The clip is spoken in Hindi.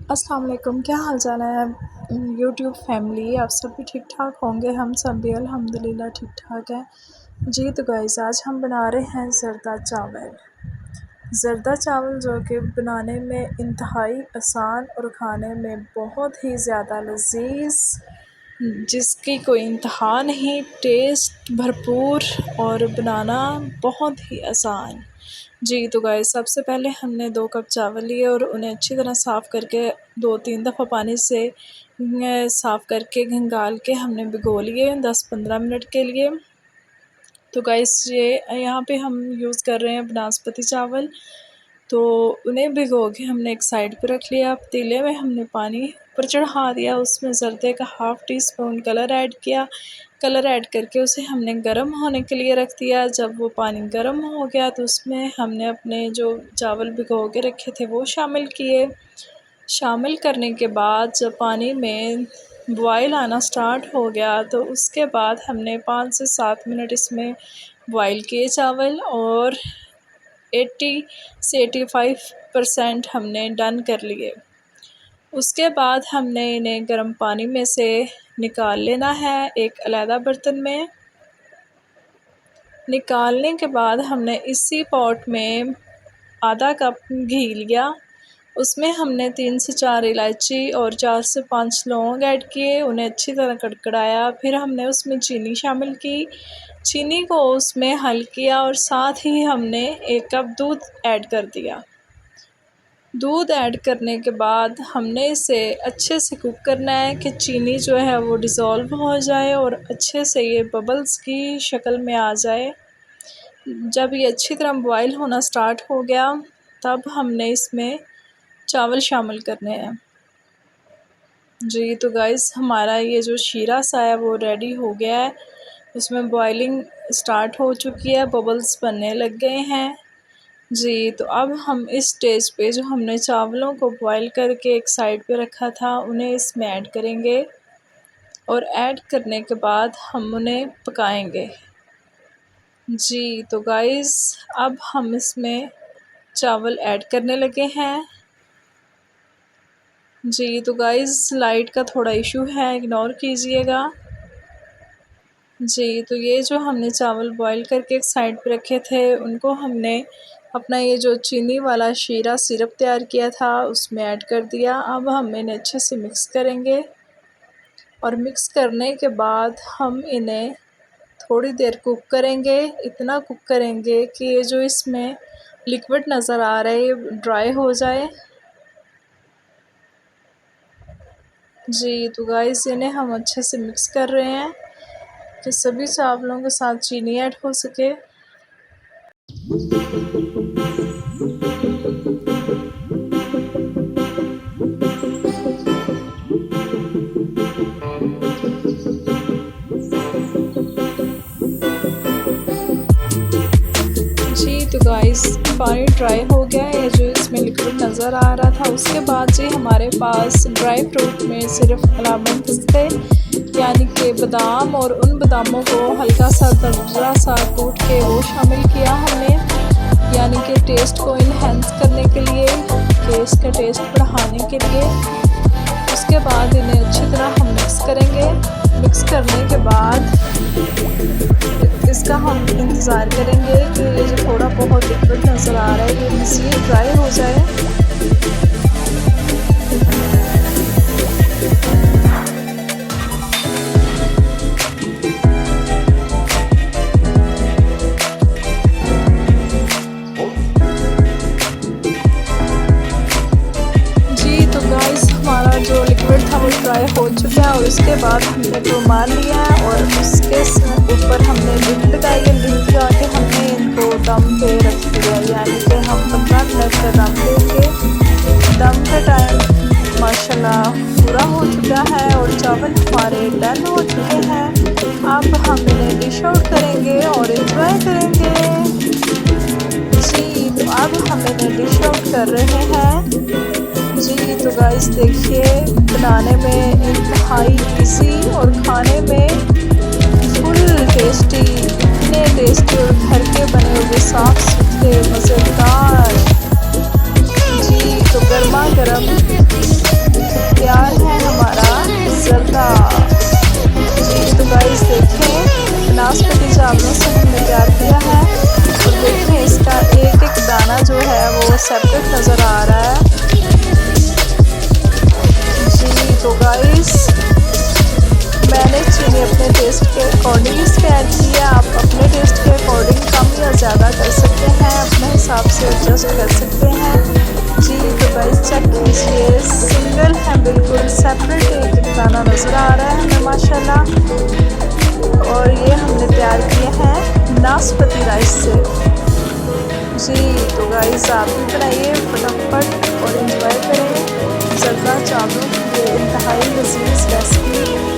अस्सलाम वालेकुम, क्या हाल चाल है यूट्यूब फैमिली। आप सब भी ठीक ठाक होंगे। हम सब भी अल्हम्दुलिल्लाह ठीक ठाक हैं जी। तो गाइस आज हम बना रहे हैं ज़रदा चावल। ज़रदा चावल जो कि बनाने में इंतहाई आसान और खाने में बहुत ही ज़्यादा लजीज, जिसकी कोई इंतहा नहीं, टेस्ट भरपूर और बनाना बहुत ही आसान जी। तो गाइस सबसे पहले हमने 2 कप चावल लिए और उन्हें अच्छी तरह साफ़ करके 2-3 दफ़ा पानी से साफ़ करके घंगाल के हमने भिगो लिए 10-15 मिनट के लिए। तो गाइस ये यहाँ पे हम यूज़ कर रहे हैं बासमती चावल, तो उन्हें भिगो के हमने एक साइड पे रख लिया। पतीले में हमने पानी ऊपर चढ़ा दिया, उसमें ज़रदे का half tea spoon colour add किया। कलर ऐड करके उसे हमने गर्म होने के लिए रख दिया। जब वो पानी गर्म हो गया तो उसमें हमने अपने जो चावल भिगो के रखे थे वो शामिल किए। शामिल करने के बाद जब पानी में बॉयल आना स्टार्ट हो गया तो उसके बाद हमने 5 से 7 मिनट इसमें बॉयल किए चावल, और 80 से 85% हमने डन कर लिए। उसके बाद हमने इन्हें गर्म पानी में से निकाल लेना है एक अलग बर्तन में। निकालने के बाद हमने इसी पॉट में आधा कप घी लिया, उसमें हमने 3 से 4 इलायची और 4 से 5 लौंग ऐड किए, उन्हें अच्छी तरह कड़कड़ाया। फिर हमने उसमें चीनी शामिल की, चीनी को उसमें हल किया और साथ ही हमने 1 कप दूध ऐड कर दिया। दूध ऐड करने के बाद हमने इसे अच्छे से कुक करना है कि चीनी जो है वो डिज़ोल्व हो जाए और अच्छे से ये बबल्स की शक्ल में आ जाए। जब ये अच्छी तरह बॉयल होना स्टार्ट हो गया तब हमने इसमें चावल शामिल करने हैं जी। तो गाइस हमारा ये जो शीरा सा है वो रेडी हो गया है, उसमें बॉइलिंग स्टार्ट हो चुकी है, बबल्स बनने लग गए हैं जी। तो अब हम इस स्टेज पे जो हमने चावलों को बॉईल करके एक साइड पे रखा था उन्हें इसमें ऐड करेंगे, और ऐड करने के बाद हम उन्हें पकाएंगे जी। तो गाइस अब हम इसमें चावल ऐड करने लगे हैं जी। तो गाइस लाइट का थोड़ा इशू है, इग्नोर कीजिएगा जी। तो ये जो हमने चावल बॉईल करके एक साइड पे रखे थे उनको हमने अपना ये जो चीनी वाला शीरा सिरप तैयार किया था उसमें ऐड कर दिया। अब हम इन्हें अच्छे से मिक्स करेंगे, और मिक्स करने के बाद हम इन्हें थोड़ी देर कुक करेंगे। इतना कुक करेंगे कि ये जो इसमें लिक्विड नज़र आ रहा है ये ड्राई हो जाए जी। तो गाइस इन्हें हम अच्छे से मिक्स कर रहे हैं कि सभी चावलों के साथ चीनी ऐड हो सके। जी तो गाइस पानी ड्राई हो गया है, जो इसमें लिक्विड नज़र आ रहा था। उसके बाद जी हमारे पास ड्राई फ्रूट में सिर्फ अलामत पिस्ते यानी कि बादाम, और उन बादामों को हल्का सा दर्रा सा कूट के वो शामिल किया हमने, यानी कि टेस्ट को इन्हेंस करने के लिए, कि इसका टेस्ट बढ़ाने के लिए। उसके बाद इन्हें अच्छी तरह हम मिक्स करेंगे। मिक्स करने के बाद इसका हम इंतज़ार करेंगे कि ये जो थोड़ा बहुत लिक्विड नज़र आ रहा है ये मज़ीद ड्राई हो जाए। हमारा जो लिक्विड था वो ड्राई हो चुका है, और उसके बाद हमने तो मार लिया है और उसके ऊपर हमने लिड लगाई है। लिड लगा के हमने इनको दम पे रख दिया, यानी कि हम 15 मिनट का दम देंगे। दम का टाइम माशाल्लाह पूरा हो चुका है और चावल हमारे डन हो चुके हैं। अब हम इन्हें डिश आउट करेंगे और इंजॉय करेंगे जी। तो अब हम इन्हें डिश आउट कर रहे हैं जी। तो गाइस देखिए बनाने में इंतहाई इजी और खाने में फुल टेस्टी, इतने टेस्टी और घर के बने हुए साफ सुथरे मज़ेदार जी। तो गर्मा गर्म सेपरेट नज़र आ रहा है जी। तो गाइस मैंने चीनी अपने टेस्ट के अकॉर्डिंग इसमें ऐड की है। आप अपने टेस्ट के अकॉर्डिंग कम या ज़्यादा कर सकते हैं, अपने हिसाब से एडजस्ट कर सकते हैं जी। तो गाइस चेक कीजिए, सिंगल है बिल्कुल सेपरेट एक दाना नज़र आ रहा है हमें माशाल्लाह। और ये हमने तैयार किए हैं नाशपाती राइस से जी। तो गाइस आप भी बनाइए फटाफट और एंजॉय करें जर्दा चावलों की ये इंतहाई लजीज रेसिपी।